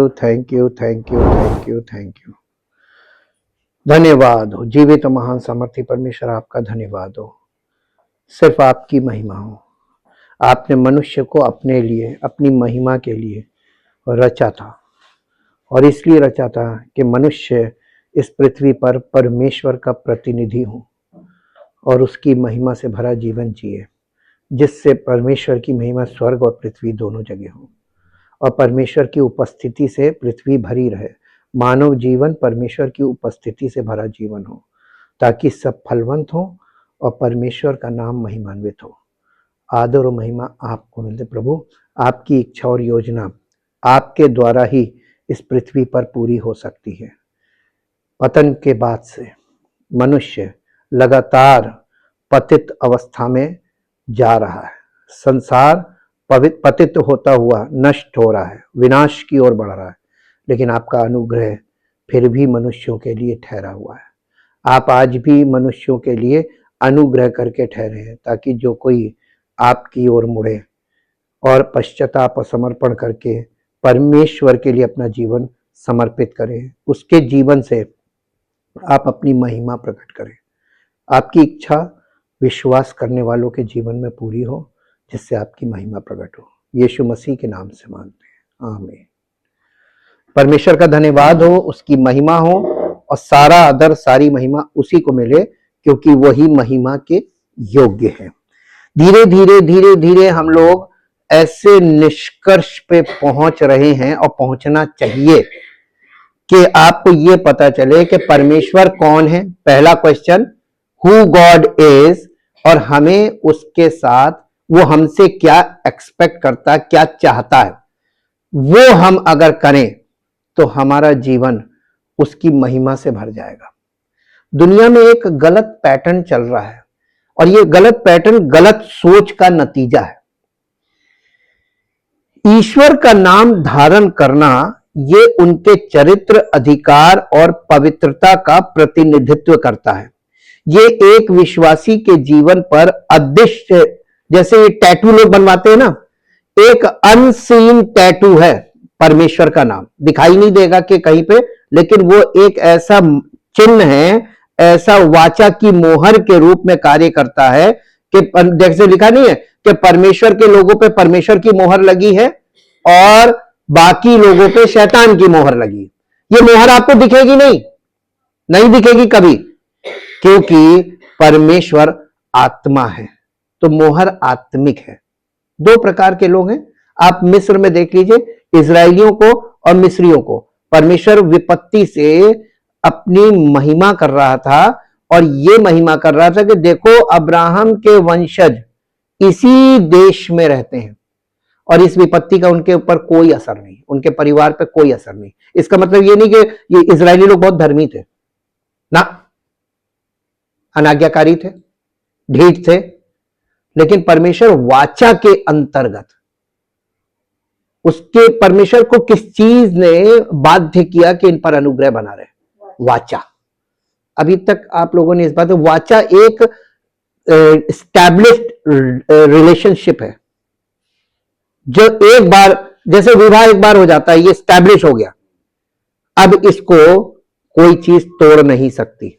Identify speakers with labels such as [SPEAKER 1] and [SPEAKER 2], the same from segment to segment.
[SPEAKER 1] Thank you, thank you, thank you, thank you. धन्यवाद हो जीवित महान सामर्थ्य परमेश्वर, आपका धन्यवाद हो। सिर्फ आपकी महिमा हो। आपने मनुष्य को अपने लिए, अपनी महिमा के लिए रचा था, और इसलिए रचा था कि मनुष्य इस पृथ्वी पर परमेश्वर का प्रतिनिधि हो और उसकी महिमा से भरा जीवन जिए, जिससे परमेश्वर की महिमा स्वर्ग और पृथ्वी दोनों जगह हो, और परमेश्वर की उपस्थिति से पृथ्वी भरी रहे। मानव जीवन परमेश्वर की उपस्थिति से भरा जीवन हो, ताकि सब फलवंत हो और परमेश्वर का नाम महिमान्वित हो। आदर और महिमा आपको मिलते प्रभु। आपकी इच्छा और योजना आपके द्वारा ही इस पृथ्वी पर पूरी हो सकती है। पतन के बाद से मनुष्य लगातार पतित अवस्था में जा रहा है। संसार पतित होता हुआ नष्ट हो रहा है, विनाश की ओर बढ़ रहा है, लेकिन आपका अनुग्रह फिर भी मनुष्यों के लिए ठहरा हुआ है। आप आज भी मनुष्यों के लिए अनुग्रह करके ठहरे हैं, ताकि जो कोई आपकी ओर मुड़े और पश्चाताप और समर्पण करके परमेश्वर के लिए अपना जीवन समर्पित करें, उसके जीवन से आप अपनी महिमा प्रकट करें। आपकी इच्छा विश्वास करने वालों के जीवन में पूरी हो, जिससे आपकी महिमा प्रकट हो। यीशु मसीह के नाम से मांगते हैं, आमीन। परमेश्वर का धन्यवाद हो, उसकी महिमा हो, और सारा आदर सारी महिमा उसी को मिले, क्योंकि वही महिमा के योग्य है। धीरे धीरे धीरे धीरे हम लोग ऐसे निष्कर्ष पे पहुंच रहे हैं, और पहुंचना चाहिए, कि आपको ये पता चले कि परमेश्वर कौन है। पहला क्वेश्चन, हु गॉड इज, और हमें उसके साथ वो हमसे क्या एक्सपेक्ट करता है, क्या चाहता है, वो हम अगर करें तो हमारा जीवन उसकी महिमा से भर जाएगा। दुनिया में एक गलत पैटर्न चल रहा है, और ये गलत पैटर्न गलत सोच का नतीजा है। ईश्वर का नाम धारण करना ये उनके चरित्र, अधिकार और पवित्रता का प्रतिनिधित्व करता है। ये एक विश्वासी के जीवन पर अदृश्य, जैसे ये टैटू लोग बनवाते हैं ना, एक अनसीन टैटू है। परमेश्वर का नाम दिखाई नहीं देगा कि कहीं पे, लेकिन वो एक ऐसा चिन्ह है, ऐसा वाचा की मोहर के रूप में कार्य करता है कि जैसे लिखा नहीं है कि परमेश्वर के लोगों पे परमेश्वर की मोहर लगी है और बाकी लोगों पे शैतान की मोहर लगी। ये मोहर आपको दिखेगी नहीं, नहीं दिखेगी कभी, क्योंकि परमेश्वर आत्मा है, तो मोहर आत्मिक है। दो प्रकार के लोग हैं। आप मिस्र में देख लीजिए, इजरायलियों को और मिस्रियों को परमेश्वर विपत्ति से अपनी महिमा कर रहा था, और ये महिमा कर रहा था कि देखो अब्राहम के वंशज इसी देश में रहते हैं, और इस विपत्ति का उनके ऊपर कोई असर नहीं, उनके परिवार पे कोई असर नहीं। इसका मतलब ये नहीं कि ये इजरायली लोग बहुत धर्मी थे ना, अनाज्ञाकारी थे, ढीठ थे, लेकिन परमेश्वर वाचा के अंतर्गत, उसके परमेश्वर को किस चीज ने बाध्य किया कि इन पर अनुग्रह बना रहे? वाचा। अभी तक आप लोगों ने इस बात, वाचा एक एस्टैब्लिश्ड रिलेशनशिप है, जो एक बार, जैसे विवाह एक बार हो जाता है, ये एस्टैब्लिश हो गया, अब इसको कोई चीज तोड़ नहीं सकती।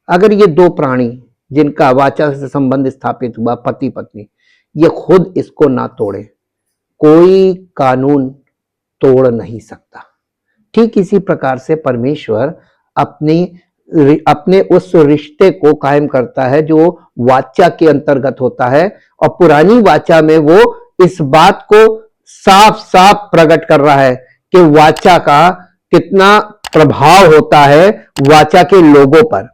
[SPEAKER 1] अगर ये दो प्राणी जिनका वाचा से संबंध स्थापित हुआ, पति पत्नी, ये खुद इसको ना तोड़े, कोई कानून तोड़ नहीं सकता। ठीक इसी प्रकार से परमेश्वर अपने उस रिश्ते को कायम करता है जो वाचा के अंतर्गत होता है, और पुरानी वाचा में वो इस बात को साफ साफ प्रकट कर रहा है कि वाचा का कितना प्रभाव होता है वाचा के लोगों पर।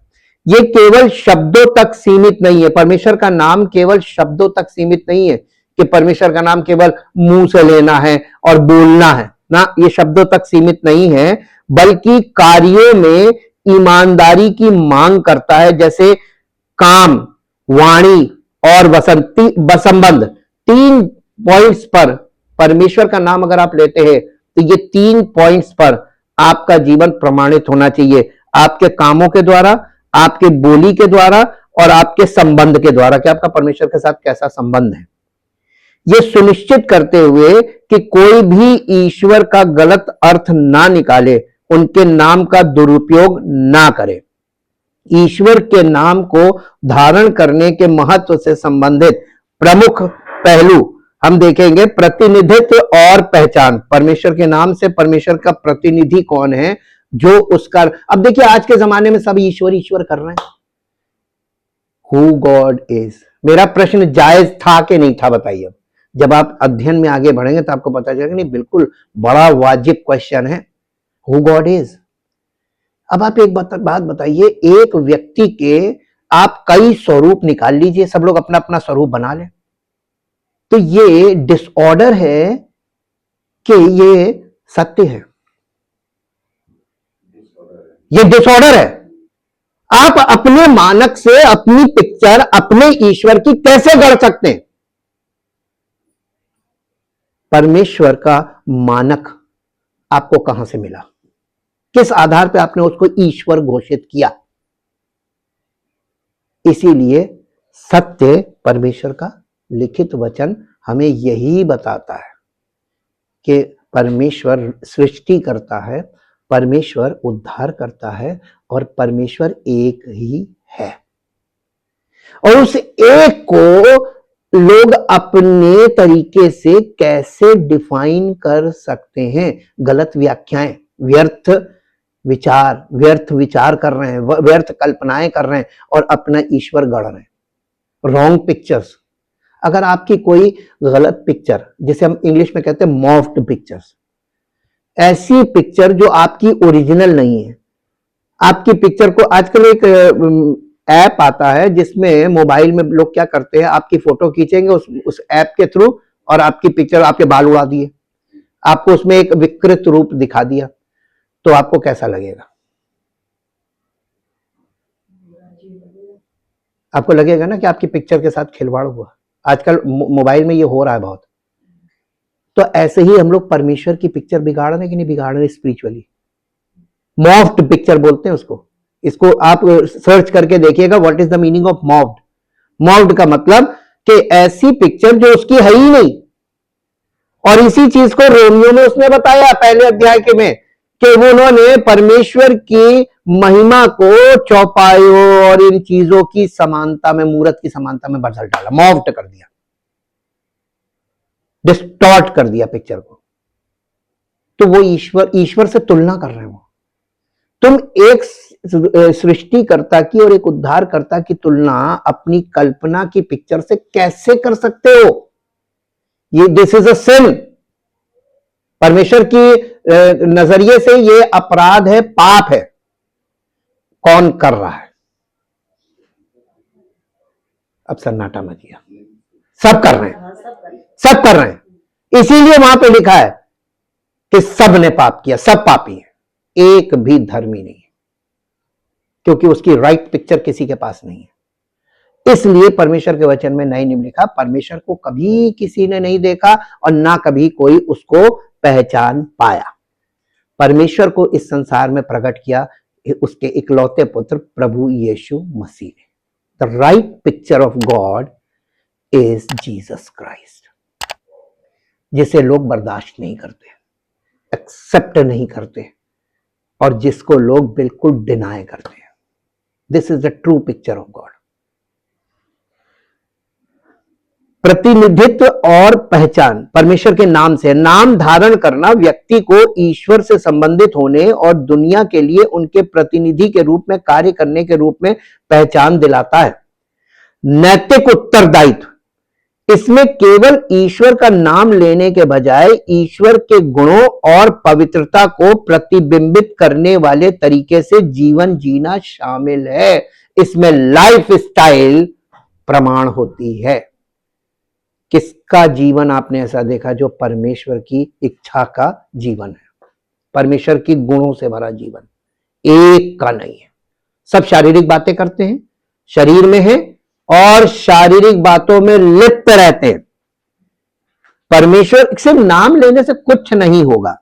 [SPEAKER 1] ये केवल शब्दों तक सीमित नहीं है। परमेश्वर का नाम केवल शब्दों तक सीमित नहीं है कि परमेश्वर का नाम केवल मुंह से लेना है और बोलना है ना, ये शब्दों तक सीमित नहीं है, बल्कि कार्यों में ईमानदारी की मांग करता है। जैसे काम, वाणी और संबंध, 3 पॉइंट्स पर परमेश्वर का नाम अगर आप लेते हैं तो ये 3 पॉइंट्स पर आपका जीवन प्रमाणित होना चाहिए, आपके कामों के द्वारा, आपके बोली के द्वारा और आपके संबंध के द्वारा, कि आपका परमेश्वर के साथ कैसा संबंध है। ये सुनिश्चित करते हुए कि कोई भी ईश्वर का गलत अर्थ ना निकाले, उनके नाम का दुरुपयोग ना करे। ईश्वर के नाम को धारण करने के महत्व से संबंधित प्रमुख पहलू हम देखेंगे। प्रतिनिधित्व और पहचान। परमेश्वर के नाम से परमेश्वर का प्रतिनिधि कौन है, जो उसका, अब देखिए आज के जमाने में सब ईश्वर ईश्वर कर रहे हैं। हु गॉड इज, मेरा प्रश्न जायज था कि नहीं था बताइए। जब आप अध्ययन में आगे बढ़ेंगे तो आपको पता चलेगा नहीं, बिल्कुल बड़ा वाजिब क्वेश्चन है, हु गॉड इज। अब आप एक बात बताइए, एक व्यक्ति के आप कई स्वरूप निकाल लीजिए, सब लोग अपना अपना स्वरूप बना लें, तो ये डिसऑर्डर है कि ये सत्य है? ये डिसऑर्डर है। आप अपने मानक से अपनी पिक्चर अपने ईश्वर की कैसे गढ़ सकते हैं? परमेश्वर का मानक आपको कहां से मिला? किस आधार पे आपने उसको ईश्वर घोषित किया? इसीलिए सत्य परमेश्वर का लिखित वचन हमें यही बताता है कि परमेश्वर सृष्टि करता है, परमेश्वर उद्धार करता है और परमेश्वर एक ही है। और उस एक को लोग अपने तरीके से कैसे डिफाइन कर सकते हैं? गलत व्याख्याएं, व्यर्थ विचार कर रहे हैं, व्यर्थ कल्पनाएं कर रहे हैं और अपना ईश्वर गढ़ रहे हैं। Wrong pictures. अगर आपकी कोई गलत पिक्चर, जिसे हम इंग्लिश में कहते हैं मॉर्फ्ड पिक्चर्स, ऐसी पिक्चर जो आपकी ओरिजिनल नहीं है, आपकी पिक्चर को, आजकल एक ऐप आता है जिसमें मोबाइल में लोग क्या करते हैं, आपकी फोटो खींचेंगे उस ऐप के थ्रू और आपकी पिक्चर, आपके बाल उड़ा दिए, आपको उसमें एक विकृत रूप दिखा दिया, तो आपको कैसा लगेगा? आपको लगेगा ना कि आपकी पिक्चर के साथ खिलवाड़ हुआ। आजकल मोबाइल में ये हो रहा है बहुत। तो ऐसे ही हम लोग परमेश्वर की पिक्चर बिगाड़ रहे हैं कि नहीं बिगाड़ रहे? स्पिरिचुअली मॉर्फ्ड पिक्चर बोलते हैं उसको। इसको आप सर्च करके देखिएगा, what is the meaning of morphed. Morphed का मतलब कि ऐसी पिक्चर जो उसकी है ही नहीं। और इसी चीज को रोमियो में उसने बताया पहले अध्याय के में, कि उन्होंने परमेश्वर की महिमा को चौपायों और इन चीजों की समानता में, मूर्त की समानता में बदल डाला, मॉर्फ्ड कर दिया, डिस्टॉर्ट कर दिया पिक्चर को। तो वो ईश्वर से तुलना कर रहे हैं। वो तुम एक सृष्टिकर्ता की और एक उद्धारकर्ता की तुलना अपनी कल्पना की पिक्चर से कैसे कर सकते हो? ये दिस इज अ सिन। परमेश्वर की नजरिए से ये अपराध है, पाप है। कौन कर रहा है? अब सन्नाटा मच गया। सब कर रहे हैं, सब कर रहे हैं। इसीलिए वहां पे लिखा है कि सब ने पाप किया, सब पापी है, एक भी धर्मी नहीं है, क्योंकि उसकी राइट पिक्चर किसी के पास नहीं है। इसलिए परमेश्वर के वचन में नहीं लिखा, परमेश्वर को कभी किसी ने नहीं देखा और ना कभी कोई उसको पहचान पाया। परमेश्वर को इस संसार में प्रकट किया उसके इकलौते पुत्र प्रभु यीशु मसीह ने। The right picture of God is Jesus Christ, जिसे लोग बर्दाश्त नहीं करते, एक्सेप्ट नहीं करते और जिसको लोग बिल्कुल डिनाई करते हैं। This is the true picture of God. प्रतिनिधित्व और पहचान परमेश्वर के नाम से। नाम धारण करना व्यक्ति को ईश्वर से संबंधित होने और दुनिया के लिए उनके प्रतिनिधि के रूप में कार्य करने के रूप में पहचान दिलाता है। नैतिक उत्तरदायित्व, इसमें केवल ईश्वर का नाम लेने के बजाय ईश्वर के गुणों और पवित्रता को प्रतिबिंबित करने वाले तरीके से जीवन जीना शामिल है। इसमें लाइफ स्टाइल प्रमाण होती है। किसका जीवन आपने ऐसा देखा जो परमेश्वर की इच्छा का जीवन है, परमेश्वर की गुणों से भरा जीवन? एक का नहीं है। सब शारीरिक बातें करते हैं, शरीर में है और शारीरिक बातों में लिप्त रहते हैं। परमेश्वर सिर्फ नाम लेने से कुछ नहीं होगा।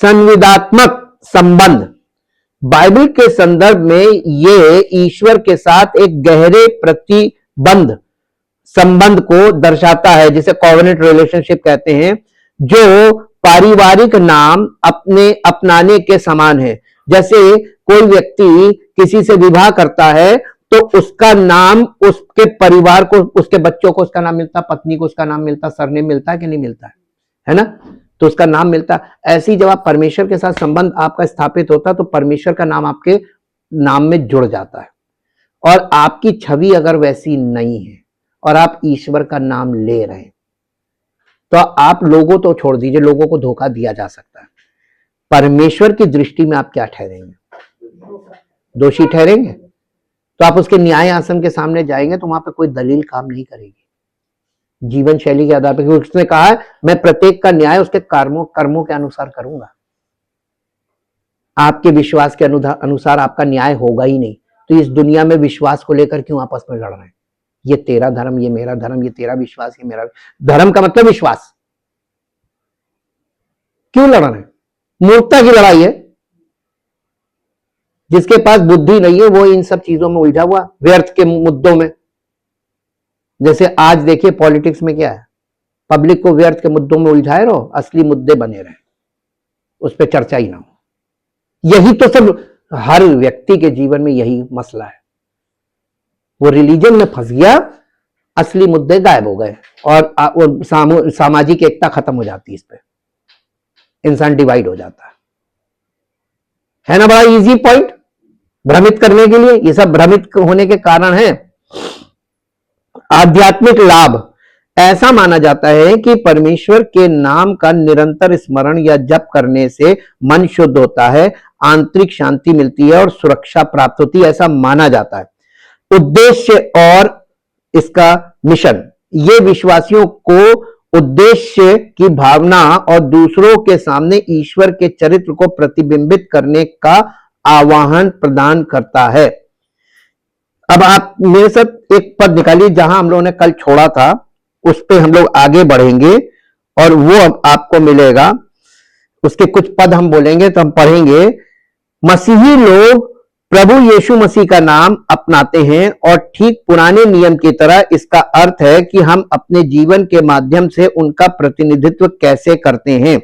[SPEAKER 1] संविदात्मक संबंध, बाइबल के संदर्भ में ये ईश्वर के साथ एक गहरे प्रतिबंध संबंध को दर्शाता है, जिसे कॉवेनेंट रिलेशनशिप कहते हैं, जो पारिवारिक नाम अपनाने के समान है। जैसे कोई व्यक्ति किसी से विवाह करता है तो उसका नाम उसके परिवार को, उसके बच्चों को उसका नाम मिलता, पत्नी को उसका नाम मिलता, सरनेम मिलता है कि नहीं मिलता है ना, तो उसका नाम मिलता। ऐसे ही जब आप परमेश्वर के साथ संबंध आपका स्थापित होता तो परमेश्वर का नाम आपके नाम में जुड़ जाता है। और आपकी छवि अगर वैसी नहीं है और आप ईश्वर का नाम ले रहे हैं तो आप लोगों तो छोड़ दीजिए, लोगों को धोखा दिया जा सकता है, परमेश्वर की दृष्टि में आप क्या ठहरेंगे? दोषी ठहरेंगे। तो आप उसके न्याय आसन के सामने जाएंगे तो वहां पे कोई दलील काम नहीं करेगी जीवन शैली के आधार पर, क्योंकि उसने कहा है मैं प्रत्येक का न्याय उसके कर्मों के अनुसार करूंगा। आपके विश्वास के अनुसार आपका न्याय होगा ही नहीं, तो इस दुनिया में विश्वास को लेकर क्यों आपस में लड़ रहे हैं? ये तेरा धर्म, ये मेरा धर्म, ये तेरा विश्वास, ये मेरा धर्म का मतलब विश्वास। क्यों लड़ रहे हैं? मूर्खता की लड़ाई है। जिसके पास बुद्धि नहीं है वो इन सब चीजों में उलझा हुआ, व्यर्थ के मुद्दों में। जैसे आज देखिए पॉलिटिक्स में क्या है, पब्लिक को व्यर्थ के मुद्दों में उलझाए रहो, असली मुद्दे बने रहे, उस पर चर्चा ही ना हो। यही तो सब हर व्यक्ति के जीवन में यही मसला है। वो रिलीजन में फंस गया, असली मुद्दे गायब हो गए और सामाजिक एकता खत्म हो जाती है। इस पे इंसान डिवाइड हो जाता है ना। बड़ा इजी पॉइंट भ्रमित करने के लिए, ये सब भ्रमित होने के कारण है। आध्यात्मिक लाभ, ऐसा माना जाता है कि परमेश्वर के नाम का निरंतर स्मरण या जप करने से मन शुद्ध होता है, आंतरिक शांति मिलती है और सुरक्षा प्राप्त होती है, ऐसा माना जाता है। उद्देश्य और इसका मिशन, ये विश्वासियों को उद्देश्य की भावना और दूसरों के सामने ईश्वर के चरित्र को प्रतिबिंबित करने का आवाहन प्रदान करता है। अब आप मेरे साथ एक पद निकालिए जहां हम लोगों ने कल छोड़ा था, उस पे हम लोग आगे बढ़ेंगे और वो आपको मिलेगा। उसके कुछ पद हम बोलेंगे तो हम पढ़ेंगे। मसीही लोग प्रभु यीशु मसीह का नाम अपनाते हैं और ठीक पुराने नियम की तरह इसका अर्थ है कि हम अपने जीवन के माध्यम से उनका प्रतिनिधित्व कैसे करते हैं।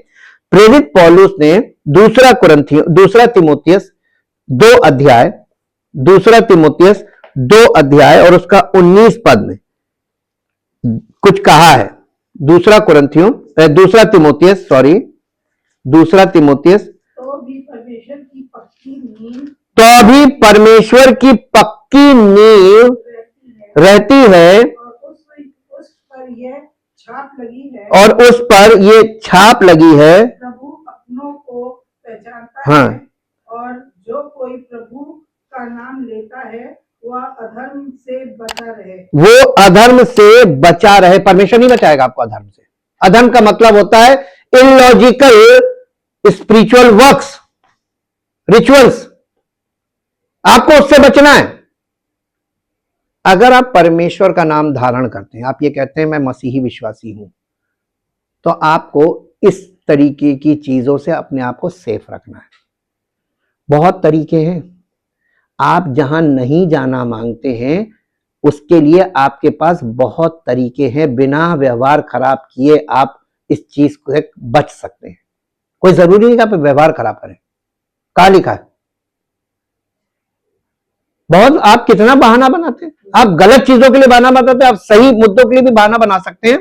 [SPEAKER 1] प्रेरित पौलुस ने दूसरा तिमोथियस 2 अध्याय और उसका 19 पद में कुछ कहा है। दूसरा तिमोथियस तो भी परमेश्वर की पक्की नींव रहती है और उस पर ये छाप लगी है।
[SPEAKER 2] प्रभु अपनों को पहचानता है और जो कोई प्रभु का नाम लेता है वह अधर्म से बचा रहे।
[SPEAKER 1] परमेश्वर नहीं बचाएगा आपको अधर्म से। अधर्म का मतलब होता है इलॉजिकल स्पिरिचुअल वर्क्स, रिचुअल्स, आपको उससे बचना है। अगर आप परमेश्वर का नाम धारण करते हैं, आप ये कहते हैं मैं मसीही विश्वासी हूं, तो आपको इस तरीके की चीजों से अपने आप को सेफ रखना है। बहुत तरीके हैं, आप जहां नहीं जाना मांगते हैं उसके लिए आपके पास बहुत तरीके हैं। बिना व्यवहार खराब किए आप इस चीज से बच सकते हैं। कोई जरूरी नहीं कि आप व्यवहार खराब करें। कहां लिखा है? बहुत आप कितना बहाना बनाते हैं। आप गलत चीजों के लिए बहाना बनाते हैं, आप सही मुद्दों के लिए भी बहाना बना सकते हैं।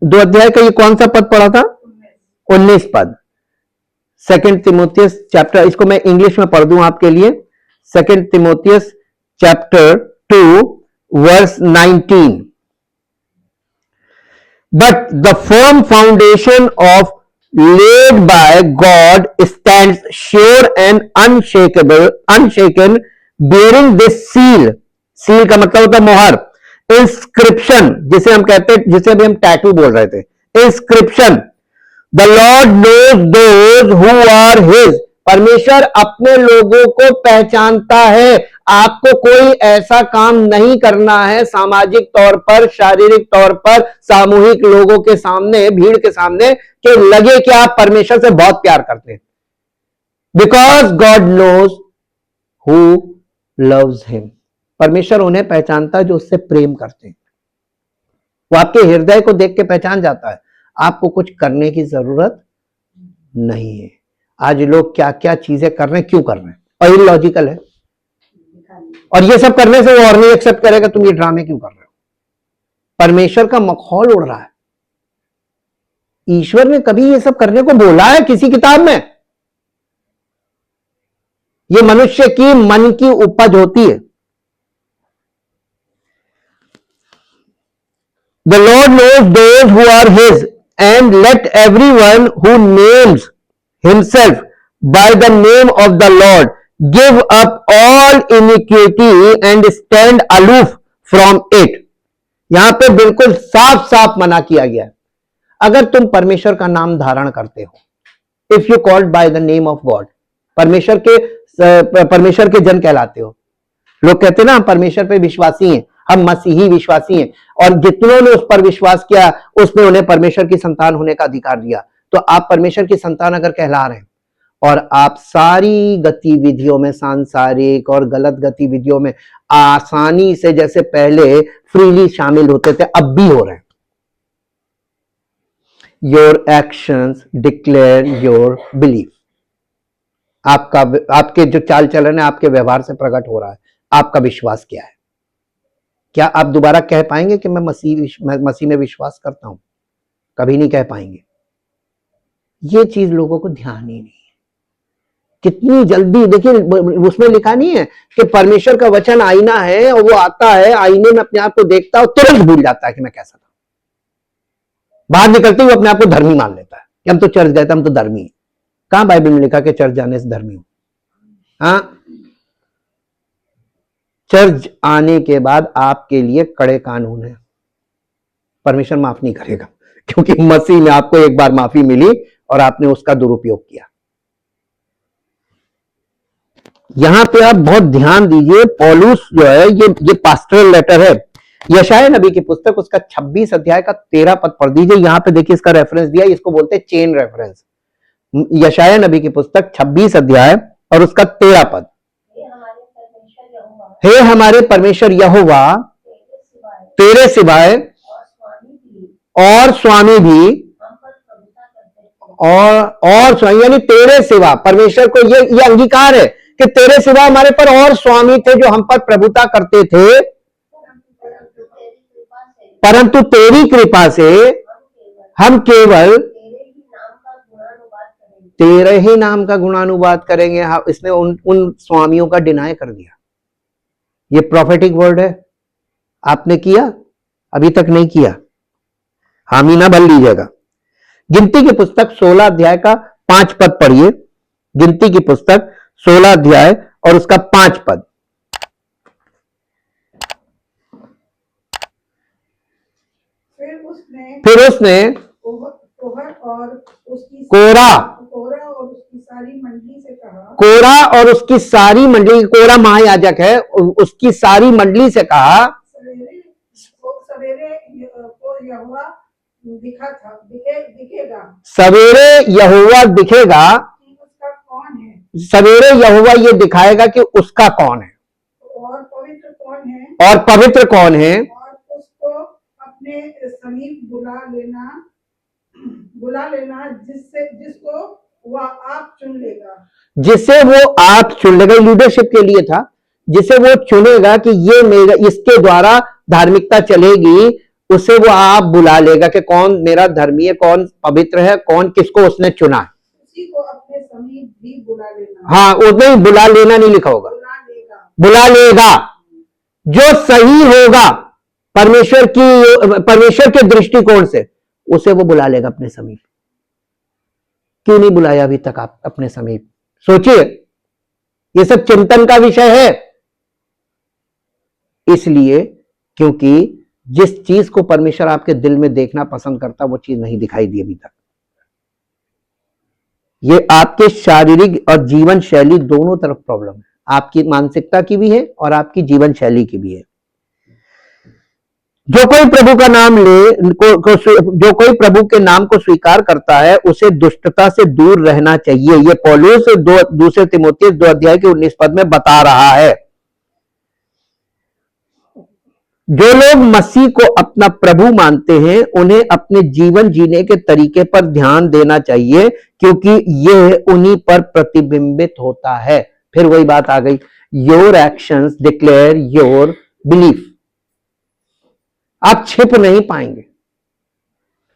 [SPEAKER 1] 2 अध्याय का ये कौन सा पद पढ़ा था? 19 पद। 2 तिमोथियस चैप्टर, इसको मैं इंग्लिश में पढ़ दूं आपके लिए। 2 तिमोथियस chapter 2 verse 19। But the firm foundation of laid by God stands sure and unshaken, bearing this seal. seal का मतलब होता है मोहर। Inscription, जिसे हम कहते हैं, जिसे अभी हम टैटू बोल रहे थे। Inscription, the Lord knows those who are His. परमेश्वर अपने लोगों को पहचानता है। आपको कोई ऐसा काम नहीं करना है सामाजिक तौर पर, शारीरिक तौर पर, सामूहिक लोगों के सामने, भीड़ के सामने, कि लगे कि आप परमेश्वर से बहुत प्यार करते हैं। Because God knows who loves him. परमेश्वर उन्हें पहचानता है जो उससे प्रेम करते हैं। वो आपके हृदय को देख के पहचान जाता है। आपको कुछ करने की जरूरत नहीं है। आज लोग क्या क्या चीजें कर रहे हैं, क्यों कर रहे हैं, और इलॉजिकल है। और ये सब करने से वो और नहीं एक्सेप्ट करेगा, तुम ये ड्रामे क्यों कर रहे हो। परमेश्वर का मखौल उड़ रहा है। ईश्वर ने कभी ये सब करने को बोला है किसी किताब में? ये मनुष्य की मन की उपज होती है। The Lord knows those who are his, and let everyone who names himself by the name of the Lord give up all iniquity and stand aloof from it. यहां पे बिल्कुल साफ साफ मना किया गया है। अगर तुम परमेश्वर का नाम धारण करते हो, if you called by the name of God, परमेश्वर के जन कहलाते हो। लोग कहते हैं ना, हम परमेश्वर पे विश्वासी हैं, हम मसीही विश्वासी हैं, और जितनों ने उस पर विश्वास किया उसने उन्हें परमेश्वर की संतान होने का अधिकार दिया। तो आप परमेश्वर की संतान अगर कहला रहे हैं और आप सारी गतिविधियों में, सांसारिक और गलत गतिविधियों में आसानी से जैसे पहले फ्रीली शामिल होते थे, अब भी हो रहे हैं। Your actions declare your belief. आपके जो चाल चलन है, आपके व्यवहार से प्रकट हो रहा है आपका विश्वास क्या है। क्या आप दोबारा कह पाएंगे कि मैं मसीह में विश्वास करता हूं? कभी नहीं कह पाएंगे। ये चीज लोगों को ध्यान ही नहीं है। कितनी जल्दी, देखिए उसमें लिखा नहीं है कि परमेश्वर का वचन आईना है और वो आता है, आईने में अपने आप को देखता है और तुरंत भूल जाता है कि मैं कैसा था। बाहर निकलते ही वो अपने आप को धर्मी मान लेता है कि हम तो चर्च गए थे, हम तो धर्मी हैं। कहां बाइबल में लिखा कि चर्च जाने से धर्मी हो? हाँ, चर्च आने के बाद आपके लिए कड़े कानून है। परमेश्वर माफ नहीं करेगा, क्योंकि मसीह में आपको एक बार माफी मिली और आपने उसका दुरुपयोग किया। यहां पे आप बहुत ध्यान दीजिए। पौलुस जो है, ये पास्टरल लेटर है। यशायाह नबी की पुस्तक, उसका 26 अध्याय का 13 पद पढ़ दीजिए। यहां पे देखिए इसका रेफरेंस दिया, इसको बोलते हैं चेन रेफरेंस। यशायाह नबी की पुस्तक 26 अध्याय और उसका 13 पद। हे हमारे परमेश्वर यहोवा, तेरे सिवाय और स्वामी भी, और स्वामी यानी तेरे सिवा। परमेश्वर को ये अंगीकार है कि तेरे सिवा हमारे पर और स्वामी थे जो हम पर प्रभुता करते थे, परंतु तेरी कृपा से हम केवल तेरे ही नाम का गुणानुवाद करेंगे। इसने उन स्वामियों का डिनाय कर दिया। ये प्रोफेटिक वर्ड है। आपने किया? अभी तक नहीं किया, हामी ना भर लीजिएगा। गिनती की पुस्तक 16 अध्याय का 5 पद पढ़िए। गिनती की पुस्तक 16 अध्याय और उसका 5 पद। फिर उसने कोरा और उसकी सारी मंडली से कहा, कोरा और उसकी सारी मंडली, कोरा महायाजक है, उसकी सारी मंडली से कहा, सवेरे यहोवा दिखेगा, सवेरे यहोवा दिखेगा, उसका कौन है? सवेरे यहोवा ये दिखाएगा कि उसका कौन है और पवित्र कौन है, और पवित्र कौन है, और उसको अपने समीप बुला लेना जिसको वह आप चुन लेगा, जिसे वो आप चुन लेगा। लीडरशिप के लिए था, जिसे वो चुनेगा कि ये मेरा, इसके द्वारा धार्मिकता चलेगी, उसे वो आप बुला लेगा कि कौन मेरा धर्मी है, कौन पवित्र है, कौन किसको उसने चुना है। उसी को अपने समीप भी बुला लेना। हाँ, उसमें बुला लेना नहीं लिखा होगा, बुला लेगा। जो सही होगा परमेश्वर के दृष्टिकोण से, उसे वो बुला लेगा अपने समीप। क्यों नहीं बुलाया अभी तक आप अपने समीप? सोचिए, ये सब चिंतन का विषय है। इसलिए क्योंकि जिस चीज को परमेश्वर आपके दिल में देखना पसंद करता, वो चीज नहीं दिखाई दी अभी तक। ये आपके शारीरिक और जीवन शैली दोनों तरफ प्रॉब्लम है। आपकी मानसिकता की भी है और आपकी जीवन शैली की भी है। जो कोई प्रभु का नाम जो कोई प्रभु के नाम को स्वीकार करता है, उसे दुष्टता से दूर रहना चाहिए। ये पौलुस 2 तिमोथेयुस 2 अध्याय के 19 पद में बता रहा है। जो लोग मसीह को अपना प्रभु मानते हैं उन्हें अपने जीवन जीने के तरीके पर ध्यान देना चाहिए, क्योंकि यह उन्हीं पर प्रतिबिंबित होता है। फिर वही बात आ गई, your actions declare your belief. आप छिप नहीं पाएंगे,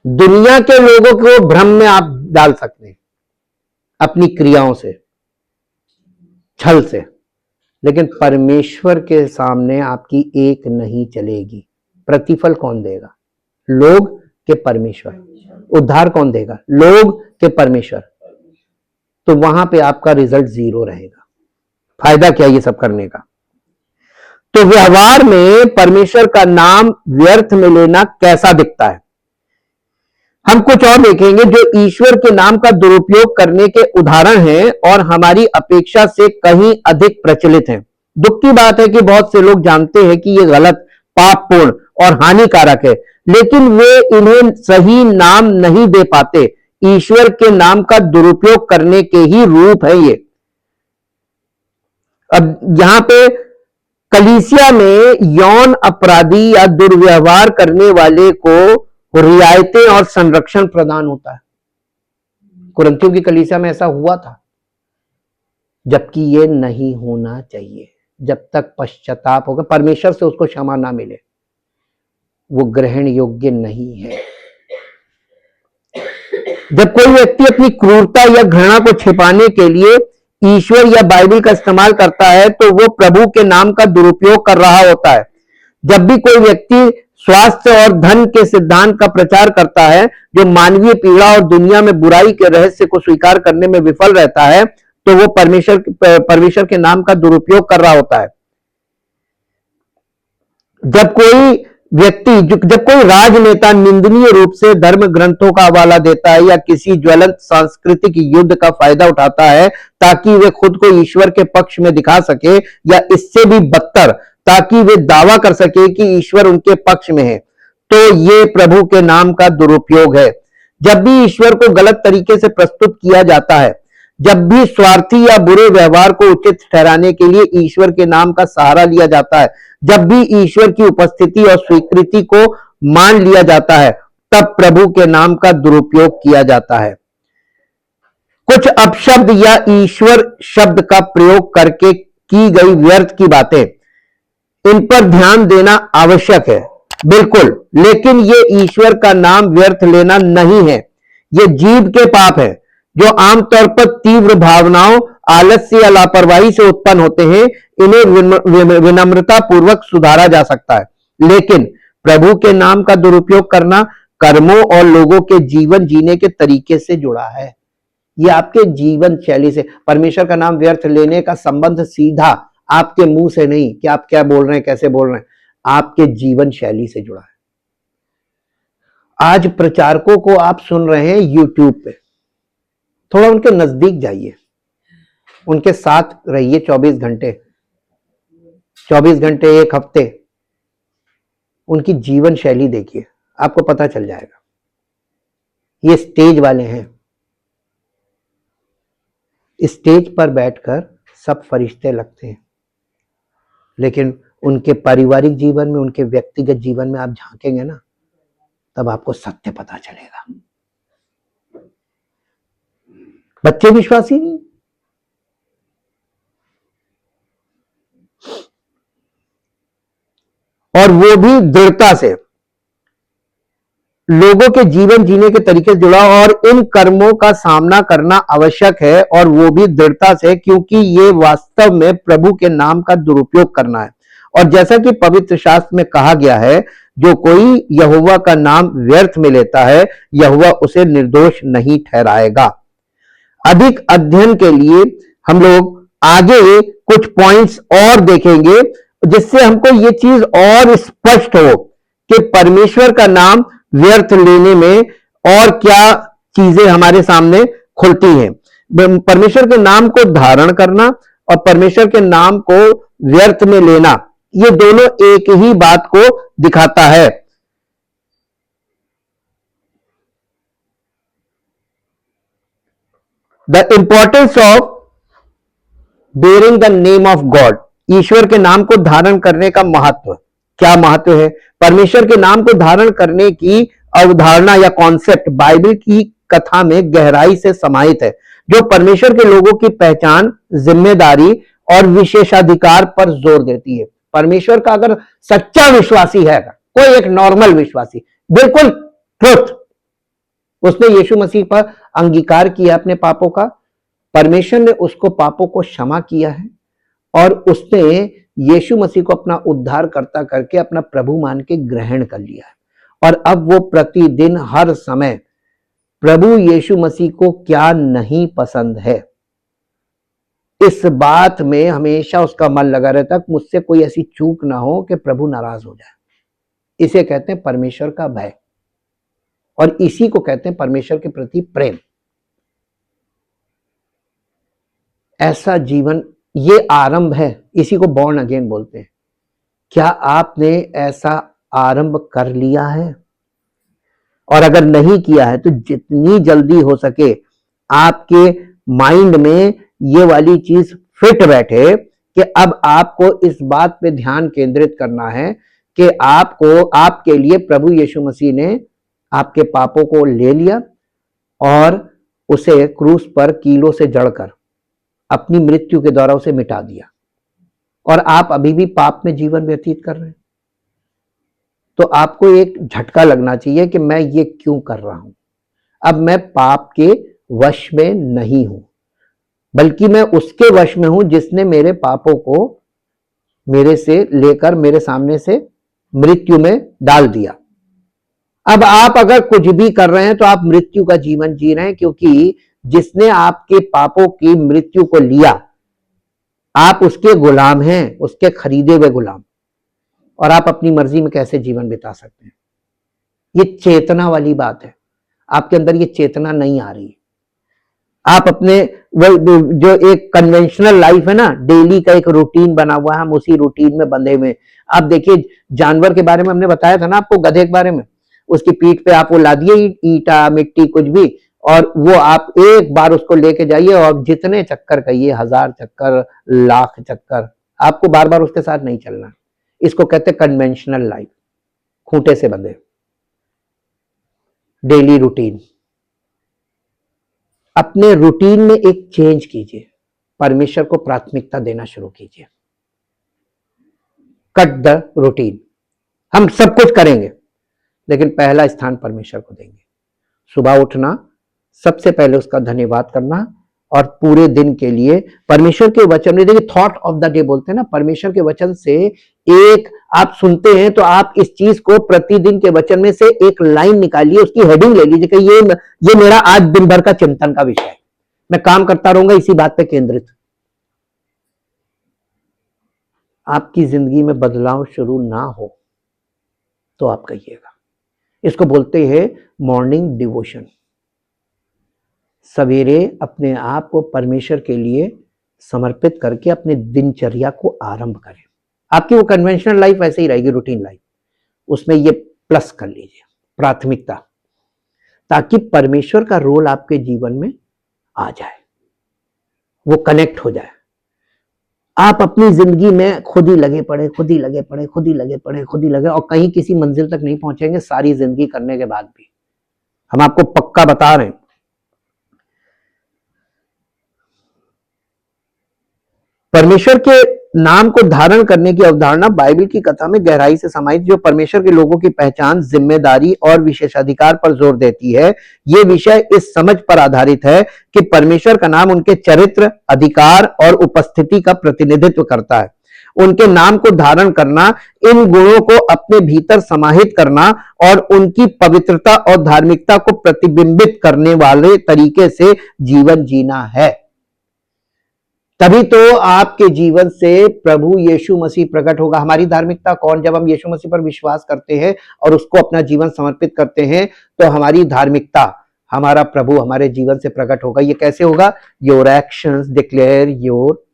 [SPEAKER 1] दुनिया के लोगों को भ्रम में आप डाल सकते हैं अपनी क्रियाओं से, छल से, लेकिन परमेश्वर के सामने आपकी एक नहीं चलेगी। प्रतिफल कौन देगा? लोग के परमेश्वर। उद्धार कौन देगा? लोग के परमेश्वर। तो वहां पे आपका रिजल्ट 0 रहेगा। फायदा क्या ये सब करने का? तो व्यवहार में परमेश्वर का नाम व्यर्थ में लेना कैसा दिखता है, हम कुछ और देखेंगे जो ईश्वर के नाम का दुरुपयोग करने के उदाहरण हैं और हमारी अपेक्षा से कहीं अधिक प्रचलित हैं। दुख की बात है कि बहुत से लोग जानते हैं कि यह गलत, पापपूर्ण और हानिकारक है, लेकिन वे इन्हें सही नाम नहीं दे पाते। ईश्वर के नाम का दुरुपयोग करने के ही रूप है ये। अब यहां पे कलीसिया में यौन अपराधी या दुर्व्यवहार करने वाले को रियायतें और संरक्षण प्रदान होता है। कुरिन्थियों की कलीसिया में ऐसा हुआ था, जबकि ये नहीं होना चाहिए। जब तक पश्चाताप होगा, परमेश्वर से उसको क्षमा ना मिले, वो ग्रहण योग्य नहीं है। जब कोई व्यक्ति अपनी क्रूरता या घृणा को छिपाने के लिए ईश्वर या बाइबल का इस्तेमाल करता है, तो वो प्रभु के नाम का दुरुपयोग कर रहा होता है। जब भी कोई व्यक्ति स्वास्थ्य और धन के सिद्धांत का प्रचार करता है, जो मानवीय पीड़ा और दुनिया में बुराई के रहस्य को स्वीकार करने में विफल रहता है, तो वो परमेश्वर के नाम का दुरुपयोग कर रहा होता है। जब कोई राजनेता निंदनीय रूप से धर्म ग्रंथों का हवाला देता है या किसी ज्वलंत सांस्कृतिक युद्ध का फायदा उठाता है ताकि वे खुद को ईश्वर के पक्ष में दिखा सके, या इससे भी बदतर ताकि वे दावा कर सके कि ईश्वर उनके पक्ष में है, तो ये प्रभु के नाम का दुरुपयोग है। जब भी ईश्वर को गलत तरीके से प्रस्तुत किया जाता है, जब भी स्वार्थी या बुरे व्यवहार को उचित ठहराने के लिए ईश्वर के नाम का सहारा लिया जाता है, जब भी ईश्वर की उपस्थिति और स्वीकृति को मान लिया जाता है, तब प्रभु के नाम का दुरुपयोग किया जाता है। कुछ अपशब्द या ईश्वर शब्द का प्रयोग करके की गई व्यर्थ की बातें, इन पर ध्यान देना आवश्यक है, बिल्कुल, लेकिन ये ईश्वर का नाम व्यर्थ लेना नहीं है। ये जीव के पाप है जो आमतौर पर तीव्र भावनाओं, आलस्य या लापरवाही से उत्पन्न होते हैं। इन्हें विनम्रता पूर्वक सुधारा जा सकता है, लेकिन प्रभु के नाम का दुरुपयोग करना कर्मों और लोगों के जीवन जीने के तरीके से जुड़ा है। ये आपके जीवन शैली से, परमेश्वर का नाम व्यर्थ लेने का संबंध सीधा आपके मुंह से नहीं कि आप क्या बोल रहे हैं, कैसे बोल रहे हैं, आपके जीवन शैली से जुड़ा है। आज प्रचारकों को आप सुन रहे हैं यूट्यूब पे, थोड़ा उनके नजदीक जाइए, उनके साथ रहिए 24 घंटे, 1 हफ्ते, उनकी जीवन शैली देखिए, आपको पता चल जाएगा। ये स्टेज वाले हैं, स्टेज पर बैठकर सब फरिश्ते लगते हैं, लेकिन उनके पारिवारिक जीवन में, उनके व्यक्तिगत जीवन में आप झांकेंगे ना, तब आपको सत्य पता चलेगा। बच्चे विश्वासी नहीं, और वो भी दृढ़ता से लोगों के जीवन जीने के तरीके से जुड़ा, और इन कर्मों का सामना करना आवश्यक है, और वो भी दृढ़ता से, क्योंकि ये वास्तव में प्रभु के नाम का दुरुपयोग करना है। और जैसा कि पवित्र शास्त्र में कहा गया है, जो कोई यहोवा का नाम व्यर्थ में लेता है, यहोवा उसे निर्दोष नहीं ठहराएगा। अधिक अध्ययन के लिए हम लोग आगे कुछ पॉइंट्स और देखेंगे, जिससे हमको ये चीज और स्पष्ट हो कि परमेश्वर का नाम व्यर्थ लेने में और क्या चीजें हमारे सामने खुलती हैं। परमेश्वर के नाम को धारण करना और परमेश्वर के नाम को व्यर्थ में लेना, ये दोनों एक ही बात को दिखाता है। The importance of bearing the name of God, ईश्वर के नाम को धारण करने का महत्व क्या महत्व है। परमेश्वर के नाम को धारण करने की अवधारणा या कॉन्सेप्ट बाइबल की कथा में गहराई से समाहित है, जो परमेश्वर के लोगों की पहचान, जिम्मेदारी और विशेषाधिकार पर जोर देती है। परमेश्वर का अगर सच्चा विश्वासी है, कोई एक नॉर्मल विश्वासी, बिल्कुल ट्रुथ, उसने यीशु मसीह पर अंगीकार किया अपने पापों का, परमेश्वर ने उसको पापों को क्षमा किया है और उसने यीशु मसीह को अपना उद्धारकर्ता करके अपना प्रभु मान के ग्रहण कर लिया है। और अब वो प्रतिदिन हर समय प्रभु यीशु मसीह को क्या नहीं पसंद है, इस बात में हमेशा उसका मन लगा रहता है, मुझसे कोई ऐसी चूक ना हो कि प्रभु नाराज हो जाए। इसे कहते हैं परमेश्वर का भय, और इसी को कहते हैं परमेश्वर के प्रति प्रेम। ऐसा जीवन, ये आरंभ है, इसी को बॉर्न अगेन बोलते हैं। क्या आपने ऐसा आरंभ कर लिया है? और अगर नहीं किया है तो जितनी जल्दी हो सके आपके माइंड में ये वाली चीज फिट बैठे कि अब आपको इस बात पे ध्यान केंद्रित करना है कि आपको, आपके लिए प्रभु यीशु मसीह ने आपके पापों को ले लिया और उसे क्रूस पर कीलों से जड़कर अपनी मृत्यु के द्वारा उसे मिटा दिया, और आप अभी भी पाप में जीवन व्यतीत कर रहे हैं। तो आपको एक झटका लगना चाहिए कि मैं ये क्यों कर रहा हूं। अब मैं पाप के वश में नहीं हूं, बल्कि मैं उसके वश में हूं जिसने मेरे पापों को मेरे से लेकर मेरे सामने से मृत्यु में डाल दिया। अब आप अगर कुछ भी कर रहे हैं तो आप मृत्यु का जीवन जी रहे हैं, क्योंकि जिसने आपके पापों की मृत्यु को लिया, आप उसके गुलाम हैं, उसके खरीदे हुए गुलाम, और आप अपनी मर्जी में कैसे जीवन बिता सकते हैं। ये चेतना वाली बात है, आपके अंदर ये चेतना नहीं आ रही। आप अपने जो एक कन्वेंशनल लाइफ है ना, डेली का एक रूटीन बना हुआ है, हम उसी रूटीन में बंधे हुए। आप देखिए, जानवर के बारे में हमने बताया था ना आपको, गधे के बारे में, उसकी पीठ पे आप वो ला दिए ईटा मिट्टी कुछ भी, और वो आप एक बार उसको लेके जाइए और जितने चक्कर कहिए, 1000 चक्कर, लाख चक्कर, आपको बार बार उसके साथ नहीं चलना। इसको कहते हैं कन्वेंशनल लाइफ, खूंटे से बंधे, डेली रूटीन। अपने रूटीन में एक चेंज कीजिए, परमेश्वर को प्राथमिकता देना शुरू कीजिए। Cut the routine. हम सब कुछ करेंगे लेकिन पहला स्थान परमेश्वर को देंगे। सुबह उठना, सबसे पहले उसका धन्यवाद करना, और पूरे दिन के लिए परमेश्वर के वचन में, देखिए थॉट ऑफ द डे बोलते हैं ना, परमेश्वर के वचन से एक आप सुनते हैं तो आप इस चीज को प्रतिदिन के वचन में से एक लाइन निकालिए, उसकी हेडिंग ले लीजिए कि ये मेरा आज दिन भर का चिंतन का विषय है, मैं काम करता रहूंगा इसी बात पे केंद्रित। आपकी जिंदगी में बदलाव शुरू ना हो तो आप कहिएगा। इसको बोलते हैं मॉर्निंग डिवोशन। सवेरे अपने आप को परमेश्वर के लिए समर्पित करके अपने दिनचर्या को आरंभ करें। आपकी वो कन्वेंशनल लाइफ ऐसे ही रहेगी, रूटीन लाइफ, उसमें ये प्लस कर लीजिए प्राथमिकता, ताकि परमेश्वर का रोल आपके जीवन में आ जाए, वो कनेक्ट हो जाए। आप अपनी जिंदगी में खुद ही लगे पड़े, खुद ही लगे पड़े, खुद ही लगे पड़े, खुद ही लगे, और कहीं किसी मंजिल तक नहीं पहुंचेंगे सारी जिंदगी करने के बाद भी। हम आपको पक्का बता रहे हैं। परमेश्वर के नाम को धारण करने की अवधारणा बाइबल की कथा में गहराई से समाहित, जो परमेश्वर के लोगों की पहचान, जिम्मेदारी और विशेषाधिकार पर जोर देती है। ये विषय इस समझ पर आधारित है कि परमेश्वर का नाम उनके चरित्र, अधिकार और उपस्थिति का प्रतिनिधित्व करता है। उनके नाम को धारण करना, इन गुणों को अपने भीतर समाहित करना और उनकी पवित्रता और धार्मिकता को प्रतिबिंबित करने वाले तरीके से जीवन जीना है। तभी तो आपके जीवन से प्रभु यीशु मसीह प्रकट होगा। हमारी धार्मिकता कौन? जब हम यीशु मसीह पर विश्वास करते हैं और उसको अपना जीवन समर्पित करते हैं तो हमारी धार्मिकता, हमारा प्रभु हमारे जीवन से प्रकट होगा। ये कैसे होगा? Your actions declare your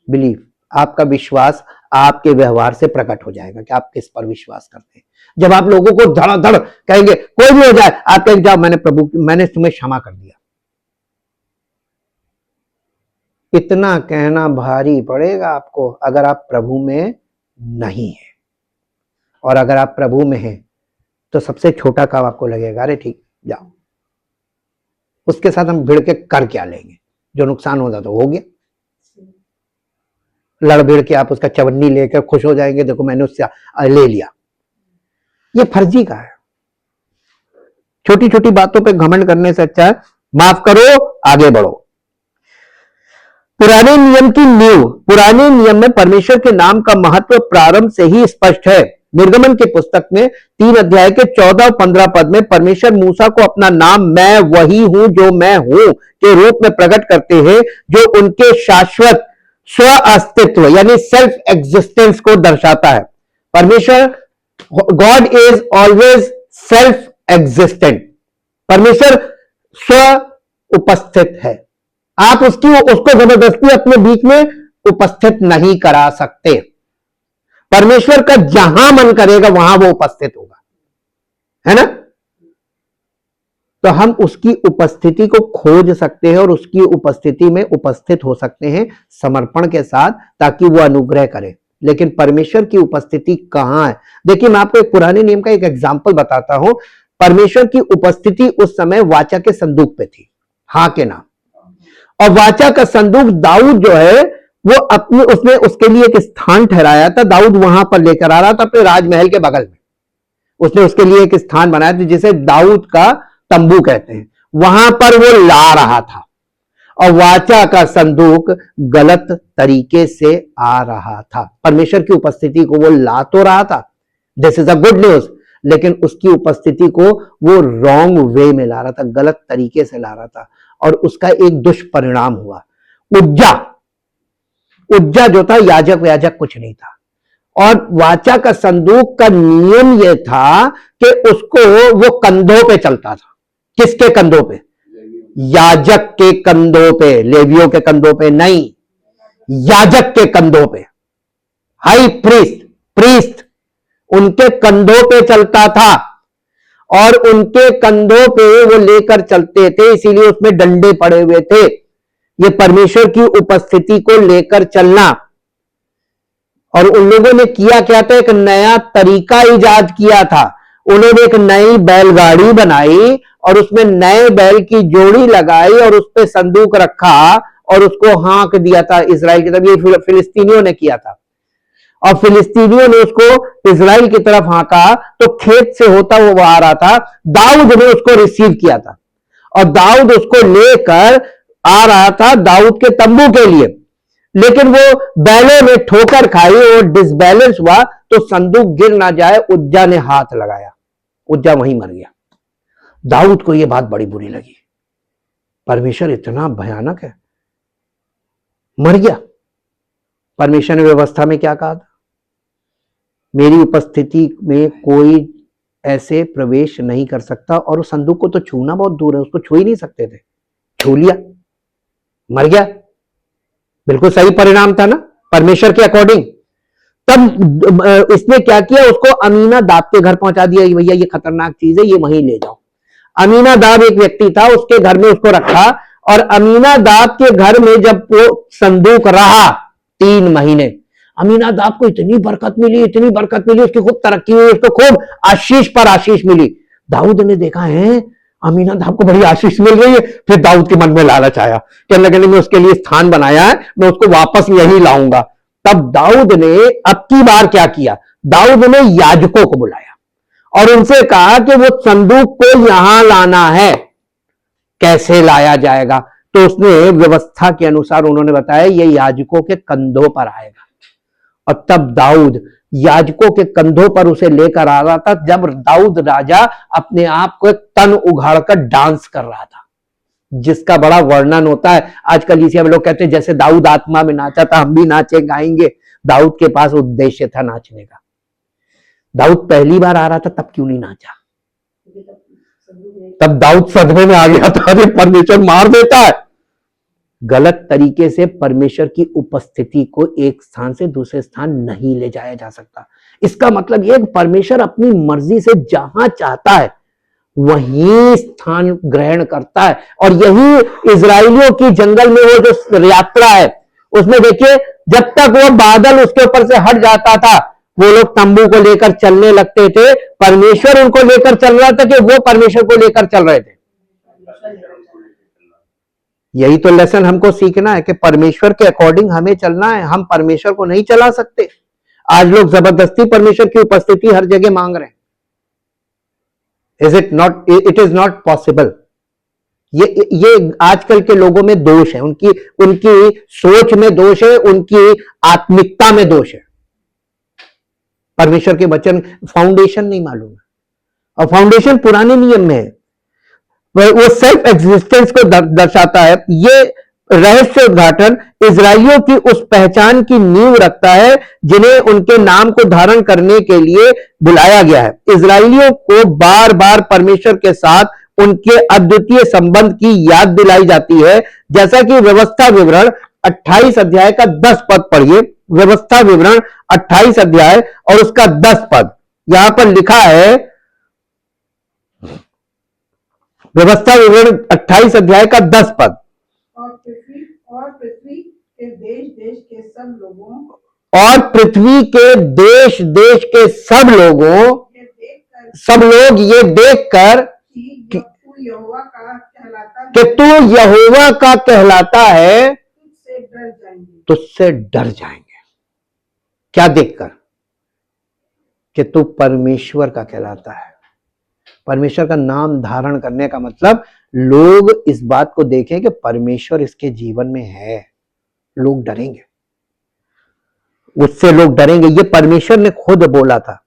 [SPEAKER 1] belief. आपका विश्वास आपके व्यवहार से प्रकट हो जाएगा कि आप किस पर विश्वास करते हैं। जब आप लोगों को धड़ाधड़ कहेंगे, कोई भी हो जाए, आप कहेंगे जाओ, मैंने तुम्हें क्षमा कर दिया। इतना कहना भारी पड़ेगा आपको अगर आप प्रभु में नहीं है। और अगर आप प्रभु में हैं तो सबसे छोटा काम आपको लगेगा, अरे ठीक जाओ, उसके साथ हम भिड़ के कर क्या लेंगे, जो नुकसान होता तो हो गया। लड़ भिड़ के आप उसका चवन्नी लेकर खुश हो जाएंगे, देखो मैंने उससे ले लिया, ये फर्जी का है। छोटी छोटी बातों पे घमंड करने से अच्छा है माफ करो, आगे बढ़ो। पुराने नियम की नींव, पुराने नियम में परमेश्वर के नाम का महत्व प्रारंभ से ही स्पष्ट है। निर्गमन की पुस्तक में 3 अध्याय के 14 और 15 पद में परमेश्वर मूसा को अपना नाम मैं वही हूं जो मैं हूं के रूप में प्रकट करते हैं, जो उनके शाश्वत स्व अस्तित्व यानी सेल्फ एग्जिस्टेंस को दर्शाता है। परमेश्वर, God is always self existent, परमेश्वर स्व उपस्थित है। आप उसको जबरदस्ती अपने बीच में उपस्थित नहीं करा सकते। परमेश्वर का जहां मन करेगा वहां वो उपस्थित होगा, है ना। तो हम उसकी उपस्थिति को खोज सकते हैं और उसकी उपस्थिति में उपस्थित हो सकते हैं समर्पण के साथ, ताकि वो अनुग्रह करे। लेकिन परमेश्वर की उपस्थिति कहां है? देखिए, मैं आपको एक पुराने नियम का एक एग्जाम्पल बताता हूं। परमेश्वर की उपस्थिति उस समय वाचा के संदूक पे थी, हाँ के नाम। और वाचा का संदूक दाऊद जो है वो अपने उसने उसके लिए एक स्थान ठहराया था। दाऊद वहां पर लेकर आ रहा था अपने राजमहल के बगल में, उसने उसके लिए एक स्थान बनाया था जिसे दाऊद का तंबू कहते हैं, वहां पर वो ला रहा था। और वाचा का संदूक गलत तरीके से आ रहा था। परमेश्वर की उपस्थिति को वो ला तो रहा था, this is a good news, लेकिन उसकी उपस्थिति को वो रॉन्ग वे में ला रहा था, गलत तरीके से ला रहा था। और उसका एक दुष्परिणाम हुआ। उज्जा जो था, याजक कुछ नहीं था। और वाचा का संदूक का नियम यह था कि उसको वो कंधों पे चलता था। किसके कंधों पे? याजक के कंधों पे, लेवियों के कंधों पे नहीं, याजक के कंधों पे। हाई प्रीस्ट उनके कंधों पे चलता था और उनके कंधों पे वो लेकर चलते थे, इसीलिए उसमें डंडे पड़े हुए थे। ये परमेश्वर की उपस्थिति को लेकर चलना। और उन लोगों ने किया क्या था? एक नया तरीका इजाद किया था। उन्होंने एक नई बैलगाड़ी बनाई और उसमें नए बैल की जोड़ी लगाई और उस पर संदूक रखा और उसको हाँक दिया था इजराइल की तरफ। ये फिलिस्तीनियों ने किया था और फिलिस्तीनियों ने उसको इजराइल की तरफ हाँका, तो खेत से होता हुआ आ रहा था। दाऊद ने उसको रिसीव किया था और दाऊद उसको लेकर आ रहा था दाऊद के तंबू के लिए। लेकिन वो बैलों ने ठोकर खाई और डिसबैलेंस हुआ, तो संदूक गिर ना जाए, उज्जा ने हाथ लगाया, उज्जा वहीं मर गया। दाऊद को यह बात बड़ी बुरी लगी, परमेश्वर इतना भयानक है, मर गया। परमेश्वर ने व्यवस्था में क्या कहा था? मेरी उपस्थिति में कोई ऐसे प्रवेश नहीं कर सकता। और उस संदूक को तो छूना बहुत दूर है, उसको छू ही नहीं सकते थे, छू लिया, मर गया। बिल्कुल सही परिणाम था ना परमेश्वर के अकॉर्डिंग। तब इसने क्या किया? उसको अमीनादाब के घर पहुंचा दिया, भैया ये खतरनाक चीज है, ये वहीं ले जाओ। अमीनादाब एक व्यक्ति था, उसके घर में उसको रखा। और अमीनादाब के घर में जब वो संदूक रहा 3 महीने, अमीनादाब को इतनी बरकत मिली, उसकी खूब तरक्की हुई, उसको खूब आशीष पर आशीष मिली। दाऊद ने देखा है अमीनादाब को बड़ी आशीष मिल रही है, फिर दाऊद के मन में लालच आया, कहने लगे मैं उसके लिए स्थान बनाया है, मैं उसको वापस यही लाऊंगा। तब दाऊद ने अब की बार क्या किया? दाऊद ने याजकों को बुलाया और उनसे कहा कि वो संदूक को यहां लाना है, कैसे लाया जाएगा? तो उसने व्यवस्था के अनुसार उन्होंने बताया ये याजकों के कंधों पर आएगा। और तब दाऊद याजकों के कंधों पर उसे लेकर आ रहा था, जब दाऊद राजा अपने आप को तन उघाड़कर डांस कर रहा था, जिसका बड़ा वर्णन होता है। आजकल इसी में लोग कहते हैं जैसे दाऊद आत्मा में नाचा था, हम भी नाचे गाएंगे। दाऊद के पास उद्देश्य था नाचने का। दाऊद पहली बार आ रहा था, तब क्यों नहीं नाचा? तब दाऊद सदमे में आ गया था, अरे परमेश्वर मार देता है। गलत तरीके से परमेश्वर की उपस्थिति को एक स्थान से दूसरे स्थान नहीं ले जाया जा सकता। इसका मतलब यह परमेश्वर अपनी मर्जी से जहां चाहता है वहीं स्थान ग्रहण करता है। और यही इजराइलियों की जंगल में वो जो यात्रा है उसमें देखिए, जब तक वो बादल उसके ऊपर से हट जाता था वो लोग तंबू को लेकर चलने लगते थे, परमेश्वर उनको लेकर चल रहा था कि वो परमेश्वर को लेकर चल रहे थे। यही तो लेसन हमको सीखना है कि परमेश्वर के अकॉर्डिंग हमें चलना है, हम परमेश्वर को नहीं चला सकते। आज लोग जबरदस्ती परमेश्वर की उपस्थिति हर जगह मांग रहे हैं। It is not possible. ये आजकल के लोगों में दोष है, उनकी सोच में दोष है, उनकी आत्मिकता में दोष है। परमेश्वर के वचन फाउंडेशन नहीं मालूम है, और फाउंडेशन पुराने नियम में है, वो सेल्फ एग्जिस्टेंस को दर्शाता है। ये रहस्य उद्घाटन इजराइलियों की उस पहचान की नींव रखता है जिन्हें उनके नाम को धारण करने के लिए बुलाया गया है। इजराइलियों को बार बार परमेश्वर के साथ उनके अद्वितीय संबंध की याद दिलाई जाती है, जैसा कि व्यवस्था विवरण 28 अध्याय का 10 पद पढ़िए। व्यवस्था विवरण 28 अध्याय और उसका 10 पद यहां पर लिखा है। व्यवस्था विवरण 28 अध्याय का 10 पद।
[SPEAKER 2] और पृथ्वी के देश देश के सब लोगों,
[SPEAKER 1] और पृथ्वी के देश देश के सब लोगों, सब लोग ये देखकर
[SPEAKER 2] कि तू यहोवा का कहलाता है,
[SPEAKER 1] कि तू यहोवा का कहलाता है,
[SPEAKER 2] तुझसे डर जाएंगे।
[SPEAKER 1] तुझसे डर जाएंगे। क्या देखकर? कि तू परमेश्वर का कहलाता है। परमेश्वर का नाम धारण करने का मतलब लोग इस बात को देखें कि परमेश्वर इसके जीवन में है, लोग डरेंगे, उससे लोग डरेंगे। ये परमेश्वर ने खुद बोला था।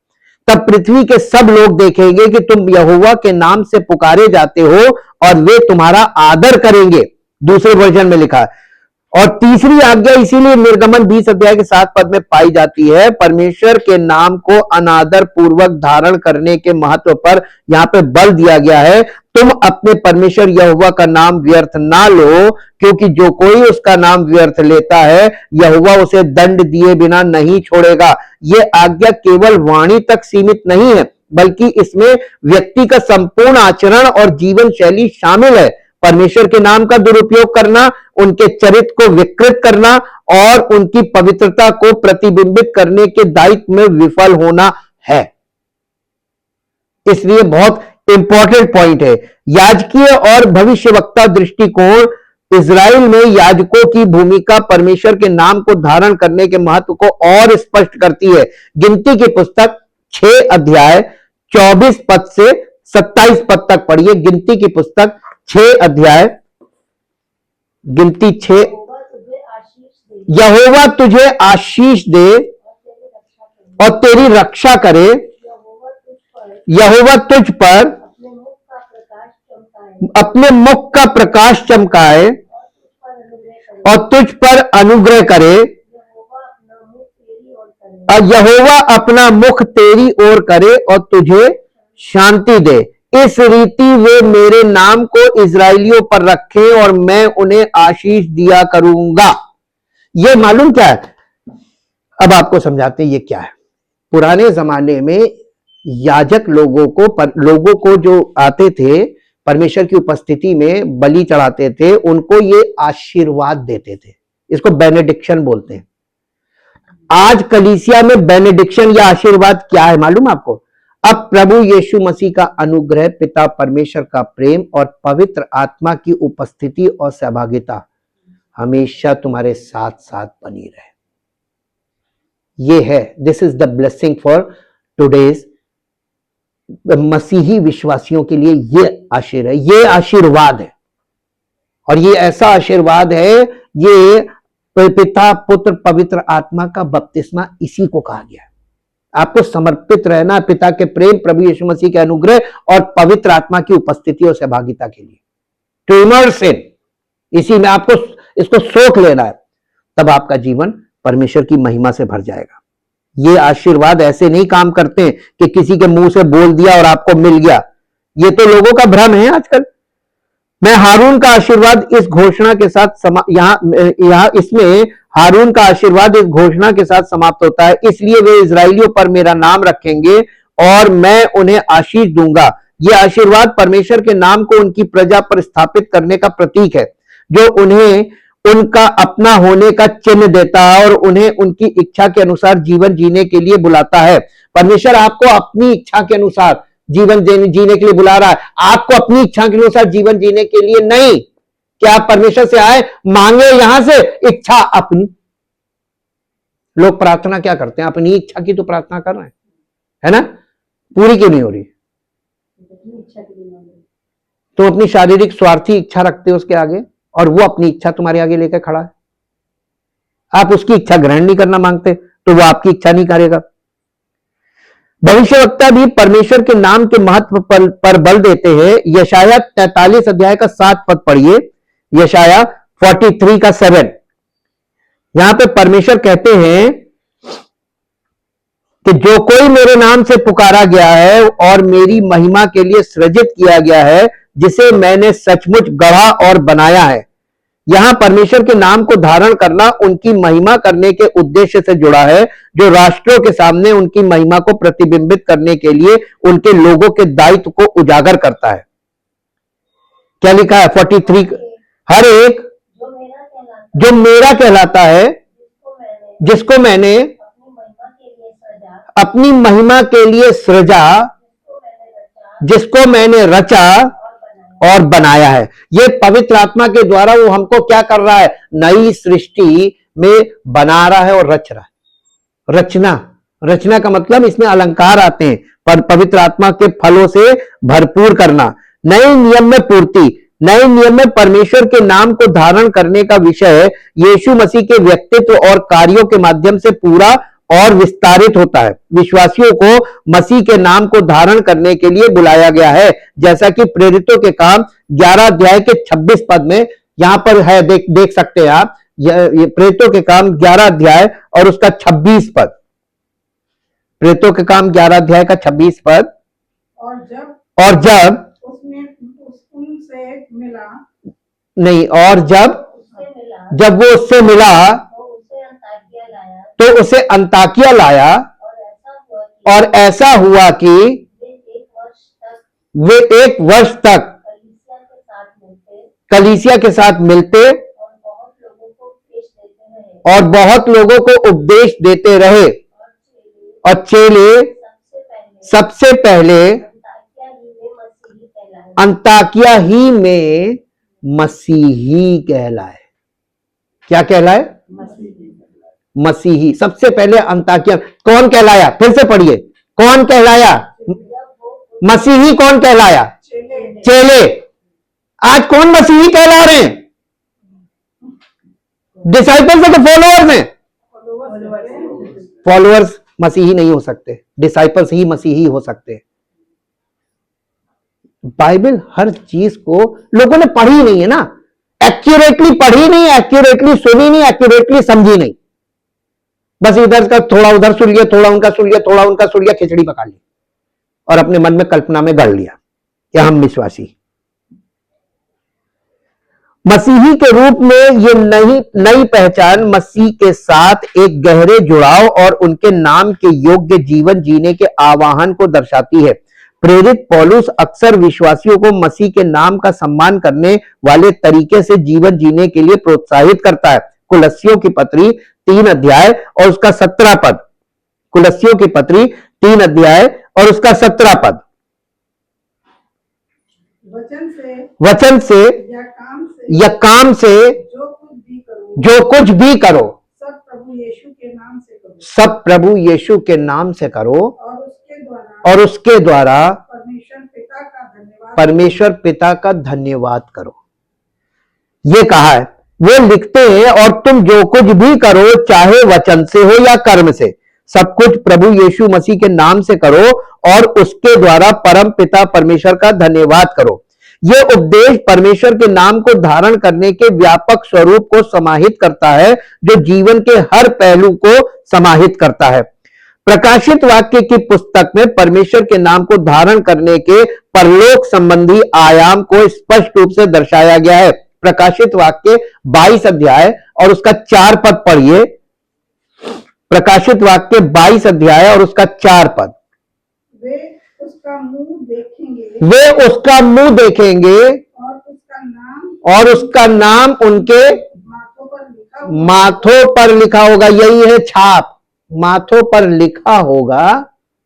[SPEAKER 1] तब पृथ्वी के सब लोग देखेंगे कि तुम यहोवा के नाम से पुकारे जाते हो और वे तुम्हारा आदर करेंगे। दूसरे वर्जन में लिखा है। और तीसरी आज्ञा इसीलिए निर्गमन 20 अध्याय के 7 पद में पाई जाती है। परमेश्वर के नाम को अनादर पूर्वक धारण करने के महत्व पर यहां पे बल दिया गया है। तुम अपने परमेश्वर यहोवा का नाम व्यर्थ ना लो, क्योंकि जो कोई उसका नाम व्यर्थ लेता है यहोवा उसे दंड दिए बिना नहीं छोड़ेगा। ये आज्ञा केवल वाणी तक सीमित नहीं है, बल्कि इसमें व्यक्ति का संपूर्ण आचरण और जीवन शैली शामिल है। परमेश्वर के नाम का दुरुपयोग करना, उनके चरित्र को विकृत करना और उनकी पवित्रता को प्रतिबिंबित करने के दायित्व में विफल होना है। इसलिए बहुत इंपॉर्टेंट पॉइंट है। याजकीय और भविष्यवक्ता दृष्टिकोण इजराइल में याजकों की भूमिका परमेश्वर के नाम को धारण करने के महत्व को और स्पष्ट करती है। गिनती की पुस्तक 6 अध्याय 24 पद से 27 पद तक पढ़िए। गिनती की पुस्तक 6 अध्याय, गिनती 6। यहोवा तुझे आशीष दे और तेरी रक्षा करे। यहोवा तुझ पर अपने मुख का प्रकाश चमकाए और तुझ पर अनुग्रह करे। और यहोवा अपना मुख तेरी ओर करे और तुझे शांति दे। इस रीति वे मेरे नाम को इजराइलियों पर रखें और मैं उन्हें आशीष दिया करूंगा। ये मालूम क्या है? अब आपको समझाते हैं ये क्या है। पुराने जमाने में याजक लोगों को जो आते थे परमेश्वर की उपस्थिति में बलि चढ़ाते थे, उनको ये आशीर्वाद देते थे। इसको बेनेडिक्शन बोलते हैं। आज कलीसिया में बेनेडिक्शन या आशीर्वाद क्या है मालूम आपको? अब प्रभु यीशु मसीह का अनुग्रह, पिता परमेश्वर का प्रेम और पवित्र आत्मा की उपस्थिति और सहभागिता हमेशा तुम्हारे साथ साथ बनी रहे। ये है, this is the blessing for today's मसीही विश्वासियों के लिए। ये आशीर्वाद है, और ये ऐसा आशीर्वाद है, ये पिता पुत्र पवित्र आत्मा का बपतिस्मा इसी को कहा गया है। आपको समर्पित रहना पिता के प्रेम, प्रभु यीशु मसीह के अनुग्रह और पवित्र आत्मा की उपस्थिति और सहभागिता के लिए। टू इमर्स इन, इसी में आपको इसको सोख लेना है, तब आपका जीवन परमेश्वर की महिमा से भर जाएगा। ये आशीर्वाद ऐसे नहीं काम करते कि किसी के मुंह से बोल दिया और आपको मिल गया। ये तो लोगों का भ्रम है आजकल। मैं हारून का आशीर्वाद इस घोषणा के साथ इसमें हारून का आशीर्वाद इस घोषणा के साथ समाप्त होता है। इसलिए वे इजराइलियों पर मेरा नाम रखेंगे और मैं उन्हें आशीष दूंगा। यह आशीर्वाद परमेश्वर के नाम को उनकी प्रजा पर स्थापित करने का प्रतीक है, जो उन्हें उनका अपना होने का चिन्ह देता है और उन्हें उनकी इच्छा के अनुसार जीवन जीने के लिए बुलाता है। परमेश्वर आपको अपनी इच्छा के अनुसार जीवन जीने के लिए बुला रहा है, आपको अपनी इच्छा के अनुसार जीवन जीने के लिए नहीं कि आप परमेश्वर से आए मांगे यहां से इच्छा अपनी। लोग प्रार्थना क्या करते हैं? अपनी इच्छा की तो प्रार्थना कर रहे हैं, है ना? पूरी क्यों नहीं हो रही? तुम अपनी शारीरिक स्वार्थी इच्छा रखते हो उसके आगे, और वो अपनी इच्छा तुम्हारे आगे लेकर खड़ा है। आप उसकी इच्छा ग्रहण नहीं करना मांगते तो वो आपकी इच्छा नहीं करेगा। भविष्यवक्ता भी परमेश्वर के नाम के महत्व पर बल देते हैं। यशाया 43 अध्याय का 7 पद पढ़िए, यशाया 43 का 7। यहां पे परमेश्वर कहते हैं कि जो कोई मेरे नाम से पुकारा गया है और मेरी महिमा के लिए सृजित किया गया है, जिसे मैंने सचमुच गढ़ा और बनाया है। यहां परमेश्वर के नाम को धारण करना उनकी महिमा करने के उद्देश्य से जुड़ा है, जो राष्ट्रों के सामने उनकी महिमा को प्रतिबिंबित करने के लिए उनके लोगों के दायित्व को उजागर करता है। क्या लिखा है 43? हर एक जो मेरा कहलाता है, जिसको मैंने अपनी महिमा के लिए सृजा, जिसको मैंने रचा और बनाया है। ये पवित्र आत्मा के द्वारा वो हमको क्या कर रहा है? नई सृष्टि में बना रहा है और रच रहा है। रचना का मतलब इसमें अलंकार आते हैं, पर पवित्र आत्मा के फलों से भरपूर करना। नए नियम में पूर्ति। नए नियम में परमेश्वर के नाम को धारण करने का विषय यीशु मसीह के व्यक्तित्व और कार्यों के माध्यम से पूरा और विस्तारित होता है। विश्वासियों को मसीह के नाम को धारण करने के लिए बुलाया गया है, जैसा कि प्रेरितों के काम 11 अध्याय के 26 पद में यहां पर है, देख सकते हैं आप। ये प्रेरितों के काम 11 अध्याय और उसका 26 पद। प्रेरितों के काम 11 अध्याय का 26 पद। और जब उनसे मिला, नहीं, और जब वो उससे मिला तो उसे अंताकिया लाया, और ऐसा हुआ कि वे 1 वर्ष तक कलीसिया के साथ मिलते और बहुत लोगों को उपदेश देते रहे, और चेले सबसे पहले अंताकिया ही में मसीही कहलाए। क्या कहलाए? मसीही। सबसे पहले अंताकिया कौन कहलाया? फिर से पढ़िए, कौन कहलाया? मसीही। कौन कहलाया? चेले। आज कौन मसीही कहला रहे हैं? डिसाइपल्स है कि फॉलोअर्स हैं? फॉलोअर्स मसीही नहीं हो सकते, डिसाइपल्स ही मसीही हो सकते हैं। बाइबल हर चीज को लोगों ने पढ़ी नहीं है ना, एक्यूरेटली पढ़ी नहीं, एक्यूरेटली सुनी नहीं, एक्यूरेटली समझी नहीं। बस इधर का थोड़ा उधर सुन लिया, थोड़ा उनका सुन लिया, थोड़ा उनका सुन लिया, खिचड़ी पका ली और अपने मन में कल्पना में गढ़ लिया कि हम विश्वासी। मसीही के रूप में ये नई पहचान मसीह के साथ एक गहरे जुड़ाव और उनके नाम के योग्य जीवन जीने के आह्वान को दर्शाती है। प्रेरित पौलुस अक्सर विश्वासियों को मसीह के नाम का सम्मान करने वाले तरीके से जीवन जीने के लिए प्रोत्साहित करता है। कुलस्सियों की पत्री 3 अध्याय और उसका 17 पद। कुलस्सियों की पत्री 3 अध्याय और उसका 17 पद। वचन से या काम से जो कुछ भी करो सब प्रभु यीशु के नाम से करो, और उसके द्वारा परमेश्वर पिता का धन्यवाद करो। ये कहा है, वो लिखते हैं, और तुम जो कुछ भी करो, चाहे वचन से हो या कर्म से, सब कुछ प्रभु यीशु मसीह के नाम से करो और उसके द्वारा परम पिता परमेश्वर का धन्यवाद करो। यह उपदेश परमेश्वर के नाम को धारण करने के व्यापक स्वरूप को समाहित करता है, जो जीवन के हर पहलू को समाहित करता है। प्रकाशित वाक्य की पुस्तक में परमेश्वर के नाम को धारण करने के परलोक संबंधी आयाम को स्पष्ट रूप से दर्शाया गया है। प्रकाशित वाक्य 22 अध्याय और उसका 4 पद पढ़िए। प्रकाशित वाक्य 22 अध्याय और उसका 4 पद। वे उसका मुंह देखेंगे और उसका नाम उनके माथों पर लिखा होगा, यही है छाप, माथों पर लिखा होगा,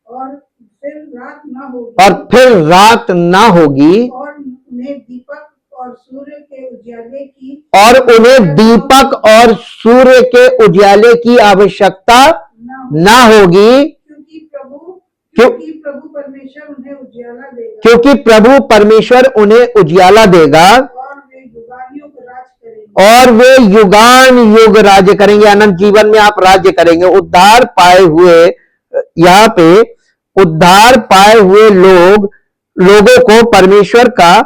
[SPEAKER 2] और फिर रात ना होगी,
[SPEAKER 1] और फिर रात ना होगी,
[SPEAKER 2] और उन्हें दीपक और सूर्य के उजाले की,
[SPEAKER 1] और उन्हें दीपक और सूर्य के उजाले की आवश्यकता ना होगी,
[SPEAKER 2] क्योंकि प्रभु परमेश्वर उन्हें उजाला देगा,
[SPEAKER 1] क्योंकि प्रभु परमेश्वर उन्हें उजाला देगा, और वे युगान युग राज्य करेंगे, अनंत जीवन में आप राज्य करेंगे। उद्धार पाए हुए, यहाँ पे उद्धार पाए हुए लोगों को परमेश्वर का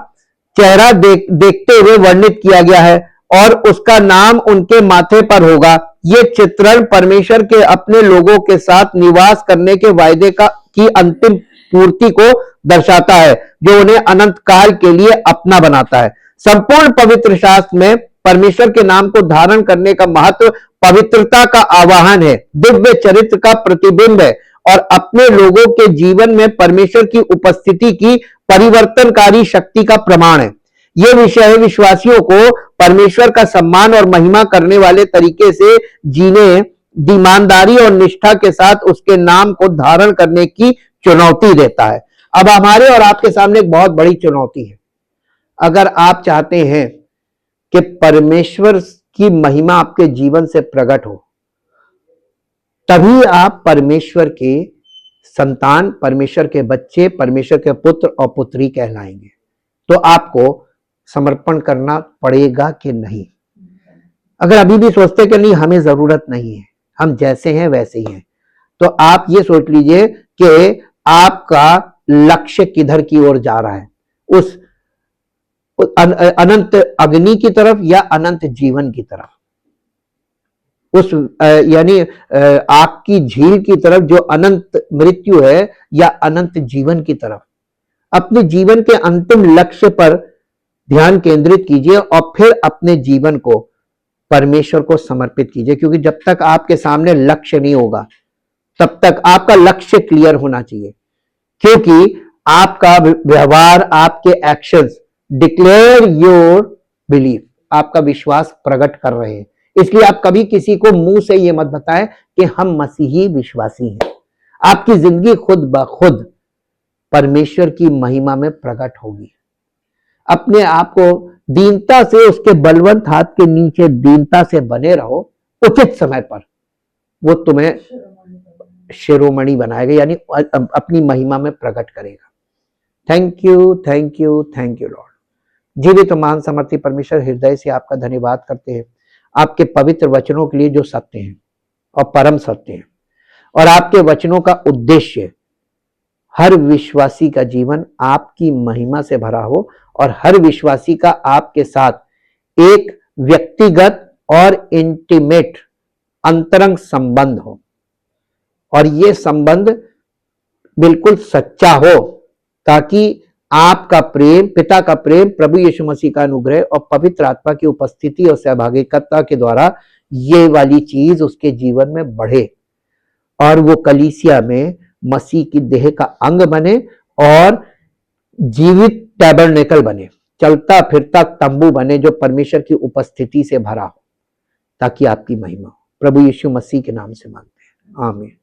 [SPEAKER 1] चेहरा देखते हुए वर्णित किया गया है, और उसका नाम उनके माथे पर होगा। ये चित्रण परमेश्वर के अपने लोगों के साथ निवास करने के वायदे की अंतिम पूर्ति को दर्शाता है, जो उन्हें अनंत काल के लिए अपना बनाता है। संपूर्ण पवित्र शास्त्र में परमेश्वर के नाम को धारण करने का महत्व पवित्रता का आवाहन है, दिव्य चरित्र का प्रतिबिंब है, और अपने लोगों के जीवन में परमेश्वर की उपस्थिति की परिवर्तनकारी शक्ति का प्रमाण है। यह विषय है विश्वासियों को परमेश्वर का सम्मान और महिमा करने वाले तरीके से जीने, ईमानदारी और निष्ठा के साथ उसके नाम को धारण करने की चुनौती देता है। अब हमारे और आपके सामने एक बहुत बड़ी चुनौती है। अगर आप चाहते हैं कि परमेश्वर की महिमा आपके जीवन से प्रकट हो, तभी आप परमेश्वर के संतान, परमेश्वर के बच्चे, परमेश्वर के पुत्र और पुत्री कहलाएंगे। तो आपको समर्पण करना पड़ेगा कि नहीं। अगर अभी भी सोचते कि नहीं हमें जरूरत नहीं है, हम जैसे हैं वैसे ही हैं, तो आप ये सोच लीजिए कि आपका लक्ष्य किधर की ओर जा रहा है, उस अनंत अग्नि की तरफ या अनंत जीवन की तरफ, उस यानी आपकी झील की तरफ जो अनंत मृत्यु है, या अनंत जीवन की तरफ। अपने जीवन के अंतिम लक्ष्य पर ध्यान केंद्रित कीजिए और फिर अपने जीवन को परमेश्वर को समर्पित कीजिए, क्योंकि जब तक आपके सामने लक्ष्य नहीं होगा तब तक आपका लक्ष्य क्लियर होना चाहिए, क्योंकि आपका व्यवहार, आपके एक्शंस डिक्लेयर योर बिलीफ, आपका विश्वास प्रकट कर रहे हैं। इसलिए आप कभी किसी को मुंह से ये मत बताएं कि हम मसीही विश्वासी हैं। आपकी जिंदगी खुद ब खुद परमेश्वर की महिमा में प्रकट होगी। अपने आप को दीनता से, उसके बलवंत हाथ के नीचे दीनता से बने रहो, उचित समय पर वो तुम्हें शिरोमणि बनाएगा, यानी अपनी महिमा में प्रकट करेगा। Thank you, thank you, thank you Lord. जीवित मान समर्थी परमेश्वर, हृदय से आपका धन्यवाद करते हैं आपके पवित्र वचनों के लिए, जो सत्य हैं और परम सत्य हैं, और आपके वचनों का उद्देश्य हर विश्वासी का जीवन आपकी महिमा से भरा हो, और हर विश्वासी का आपके साथ एक व्यक्तिगत और इंटीमेट अंतरंग संबंध हो, और ये संबंध बिल्कुल सच्चा हो, ताकि आपका प्रेम, पिता का प्रेम, प्रभु यीशु मसीह का अनुग्रह और पवित्र आत्मा की उपस्थिति और सहभागिता के द्वारा ये वाली चीज उसके जीवन में बढ़े, और वो कलीसिया में मसीह की देह का अंग बने और जीवित टैबरनेकल बने, चलता फिरता तंबू बने, जो परमेश्वर की उपस्थिति से भरा हो, ताकि आपकी महिमा हो। प्रभु यीशु मसीह के नाम से मांगते हैं, आमीन।